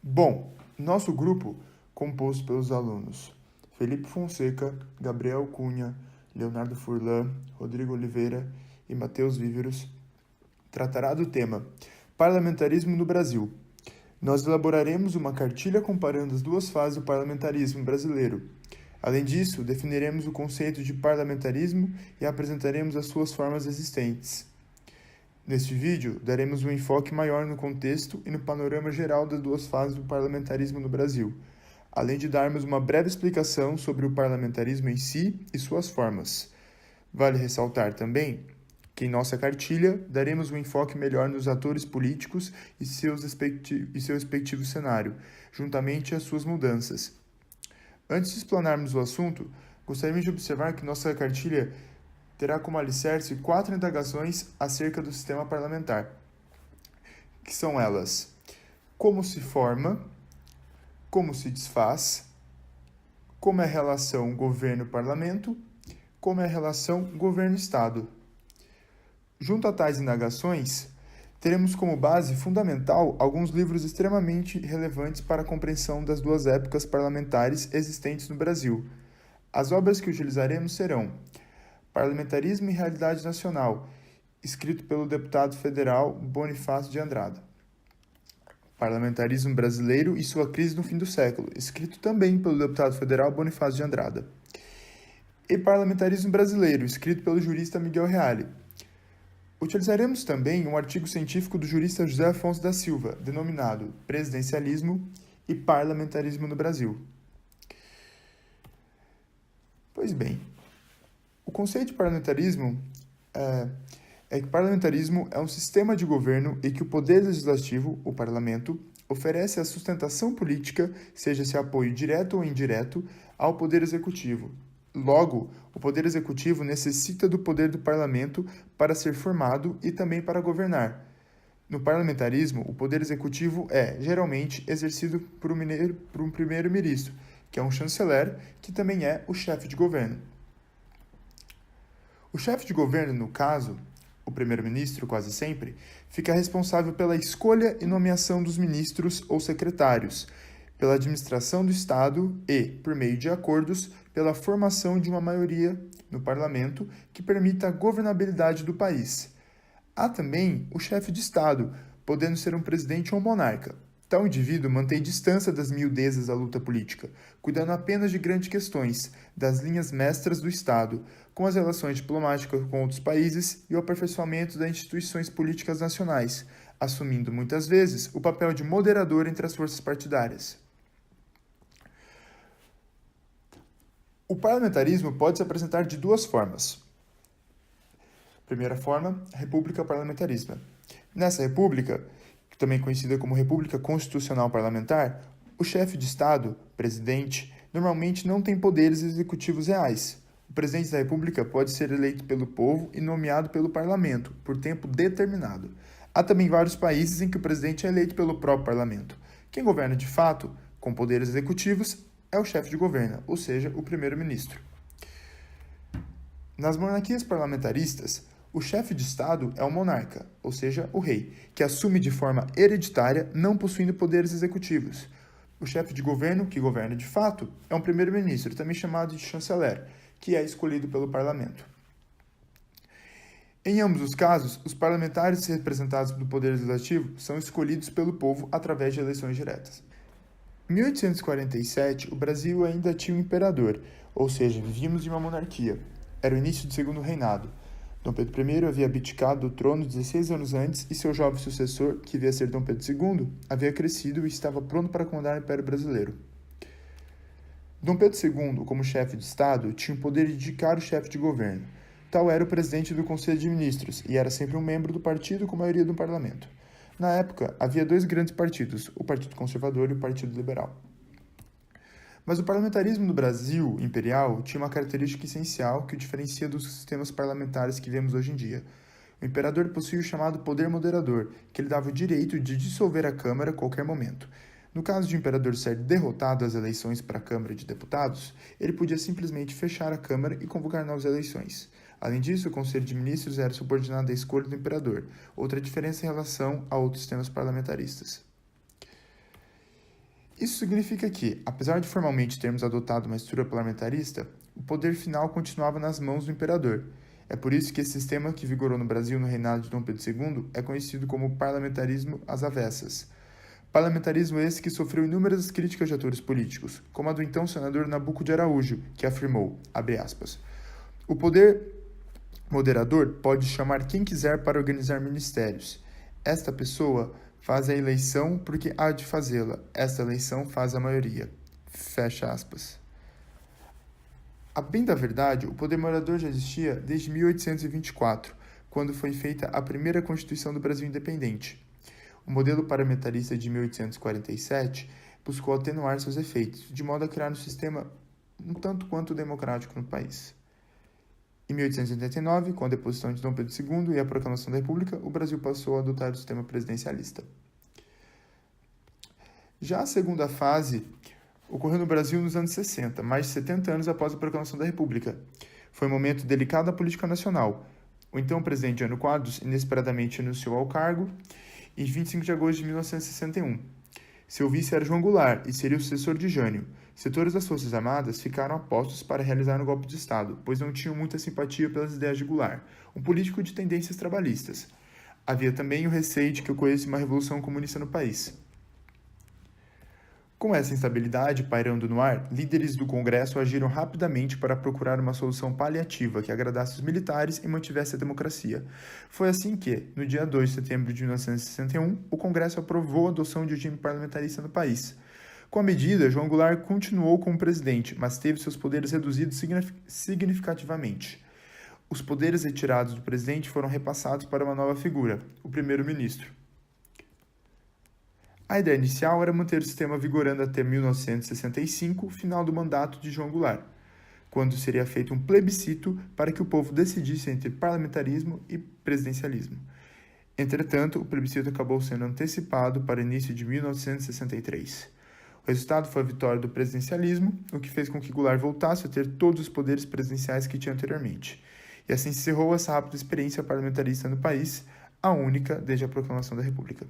Bom, nosso grupo, composto pelos alunos Felipe Fonseca, Gabriel Cunha, Leonardo Furlan, Rodrigo Oliveira e Matheus Víveros, tratará do tema Parlamentarismo no Brasil. Nós elaboraremos uma cartilha comparando as duas fases do parlamentarismo brasileiro. Além disso, definiremos o conceito de parlamentarismo e apresentaremos as suas formas existentes. Neste vídeo, daremos um enfoque maior no contexto e no panorama geral das duas fases do parlamentarismo no Brasil, além de darmos uma breve explicação sobre o parlamentarismo em si e suas formas. Vale ressaltar também que em nossa cartilha daremos um enfoque melhor nos atores políticos e seu respectivo cenário, juntamente às suas mudanças. Antes de explanarmos o assunto, gostaríamos de observar que nossa cartilha terá como alicerce 4 indagações acerca do sistema parlamentar, que são elas: como se forma, como se desfaz, como é a relação governo-parlamento, como é a relação governo-estado. Junto a tais indagações, teremos como base fundamental alguns livros extremamente relevantes para a compreensão das duas épocas parlamentares existentes no Brasil. As obras que utilizaremos serão Parlamentarismo e Realidade Nacional, escrito pelo deputado federal Bonifácio de Andrada. Parlamentarismo Brasileiro e sua crise no fim do século, escrito também pelo deputado federal Bonifácio de Andrada. E Parlamentarismo Brasileiro, escrito pelo jurista Miguel Reale. Utilizaremos também um artigo científico do jurista José Afonso da Silva, denominado Presidencialismo e Parlamentarismo no Brasil. Pois bem, o conceito de parlamentarismo é que parlamentarismo é um sistema de governo em que o poder legislativo, o parlamento, oferece a sustentação política, seja-se apoio direto ou indireto, ao poder executivo. Logo, o poder executivo necessita do poder do parlamento para ser formado e também para governar. No parlamentarismo, o poder executivo é, geralmente, exercido por um primeiro-ministro, que é um chanceler, que também é o chefe de governo. O chefe de governo, no caso, o primeiro-ministro, quase sempre, fica responsável pela escolha e nomeação dos ministros ou secretários, pela administração do Estado e, por meio de acordos, pela formação de uma maioria no parlamento que permita a governabilidade do país. Há também o chefe de Estado, podendo ser um presidente ou um monarca. Tal indivíduo mantém distância das miudezas da luta política, cuidando apenas de grandes questões, das linhas mestras do Estado, com as relações diplomáticas com outros países e o aperfeiçoamento das instituições políticas nacionais, assumindo muitas vezes o papel de moderador entre as forças partidárias. O parlamentarismo pode se apresentar de duas formas. Primeira forma, república parlamentarista. Nessa república, também conhecida como República Constitucional Parlamentar, o chefe de Estado, presidente, normalmente não tem poderes executivos reais. O presidente da República pode ser eleito pelo povo e nomeado pelo parlamento, por tempo determinado. Há também vários países em que o presidente é eleito pelo próprio parlamento. Quem governa de fato, com poderes executivos, é o chefe de governo, ou seja, o primeiro-ministro. Nas monarquias parlamentaristas, o chefe de Estado é o monarca, ou seja, o rei, que assume de forma hereditária, não possuindo poderes executivos. O chefe de governo, que governa de fato, é um primeiro-ministro, também chamado de chanceler, que é escolhido pelo parlamento. Em ambos os casos, os parlamentares representados do poder legislativo são escolhidos pelo povo através de eleições diretas. Em 1847, o Brasil ainda tinha um imperador, ou seja, vivíamos em uma monarquia. Era o início do segundo reinado. Dom Pedro I havia abdicado do trono 16 anos antes e seu jovem sucessor, que devia ser Dom Pedro II, havia crescido e estava pronto para comandar o Império Brasileiro. Dom Pedro II, como chefe de Estado, tinha o poder de indicar o chefe de governo. Tal era o presidente do Conselho de Ministros e era sempre um membro do partido com maioria do parlamento. Na época, havia 2 grandes partidos, o Partido Conservador e o Partido Liberal. Mas o parlamentarismo no Brasil imperial tinha uma característica essencial que o diferencia dos sistemas parlamentares que vemos hoje em dia. O imperador possuía o chamado poder moderador, que lhe dava o direito de dissolver a Câmara a qualquer momento. No caso de o imperador ser derrotado às eleições para a Câmara de Deputados, ele podia simplesmente fechar a Câmara e convocar novas eleições. Além disso, o Conselho de Ministros era subordinado à escolha do imperador, outra diferença em relação a outros sistemas parlamentaristas. Isso significa que, apesar de formalmente termos adotado uma estrutura parlamentarista, o poder final continuava nas mãos do imperador. É por isso que esse sistema que vigorou no Brasil no reinado de Dom Pedro II é conhecido como parlamentarismo às avessas. Parlamentarismo esse que sofreu inúmeras críticas de atores políticos, como a do então senador Nabuco de Araújo, que afirmou, abre aspas, o poder moderador pode chamar quem quiser para organizar ministérios. Esta pessoa faz a eleição porque há de fazê-la. Esta eleição faz a maioria. Fecha aspas. A bem da verdade, o poder moderador já existia desde 1824, quando foi feita a primeira Constituição do Brasil independente. O modelo parlamentarista de 1847 buscou atenuar seus efeitos, de modo a criar um sistema um tanto quanto democrático no país. Em 1889, com a deposição de Dom Pedro II e a proclamação da República, o Brasil passou a adotar o sistema presidencialista. Já a segunda fase ocorreu no Brasil nos anos 60, mais de 70 anos após a proclamação da República. Foi um momento delicado da política nacional. O então presidente Jânio Quadros inesperadamente renunciou ao cargo em 25 de agosto de 1961. Seu vice era João Goulart e seria o sucessor de Jânio. Setores das Forças Armadas ficaram apostos para realizar um golpe de Estado, pois não tinham muita simpatia pelas ideias de Goulart, um político de tendências trabalhistas. Havia também o receio de que ocorresse uma revolução comunista no país. Com essa instabilidade pairando no ar, líderes do Congresso agiram rapidamente para procurar uma solução paliativa que agradasse os militares e mantivesse a democracia. Foi assim que, no dia 2 de setembro de 1961, o Congresso aprovou a adoção de regime parlamentarista no país. Com a medida, João Goulart continuou como presidente, mas teve seus poderes reduzidos significativamente. Os poderes retirados do presidente foram repassados para uma nova figura, o primeiro-ministro. A ideia inicial era manter o sistema vigorando até 1965, final do mandato de João Goulart, quando seria feito um plebiscito para que o povo decidisse entre parlamentarismo e presidencialismo. Entretanto, o plebiscito acabou sendo antecipado para o início de 1963. O resultado foi a vitória do presidencialismo, o que fez com que Goulart voltasse a ter todos os poderes presidenciais que tinha anteriormente. E assim se encerrou essa rápida experiência parlamentarista no país, a única desde a proclamação da República.